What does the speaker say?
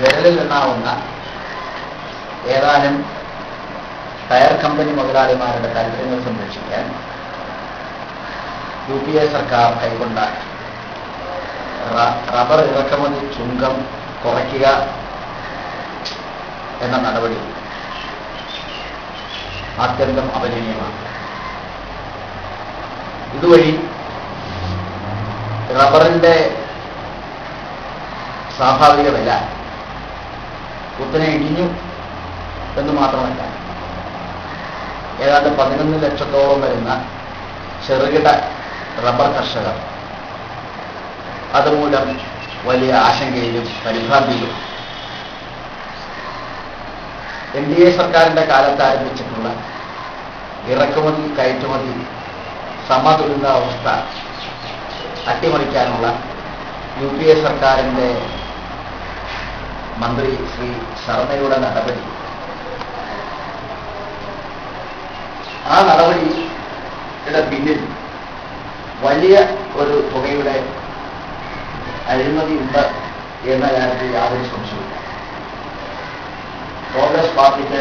വിരലിൽ എണ്ണാവുന്ന ഏതാനും tyre company മുതലാളിമാരുടെ താല്പര്യങ്ങൾ സംരക്ഷിക്കാൻ UPA സർക്കാർ കൈക്കൊണ്ട റബ്ബർ ഇറക്കുമതി ചുങ്കം കുറയ്ക്കുക എന്ന നടപടി അത്യന്തം അപലപനീയമാണ്. ഇതുവഴി റബ്ബറിന്റെ സ്വാഭാവിക വില കുത്തനെ ഇടിഞ്ഞു എന്ന് മാത്രമല്ല, ഏതാണ്ട് 11 ലക്ഷത്തോളം വരുന്ന ചെറുകിട റബ്ബർ കർഷകർ അതുമൂലം വലിയ ആശങ്കയിലും പരിഭ്രാന്തിയിലും. NDA സർക്കാരിന്റെ കാലത്ത് ആരംഭിച്ചിട്ടുള്ള ഇറക്കുമതി കയറ്റുമതി സമതുലിതാവസ്ഥ അട്ടിമറിക്കാനുള്ള UPA സർക്കാരിന്റെ മന്ത്രി ശ്രീ ശർമ്മയുടെ നടപടി, ആ നടപടിയുടെ പിന്നിൽ വലിയ ഒരു തുകയുടെ അഴിമതി ഉണ്ട് എന്ന കാര്യത്തിൽ യാതൊരു സംശയമില്ല. കോൺഗ്രസ് പാർട്ടിക്ക്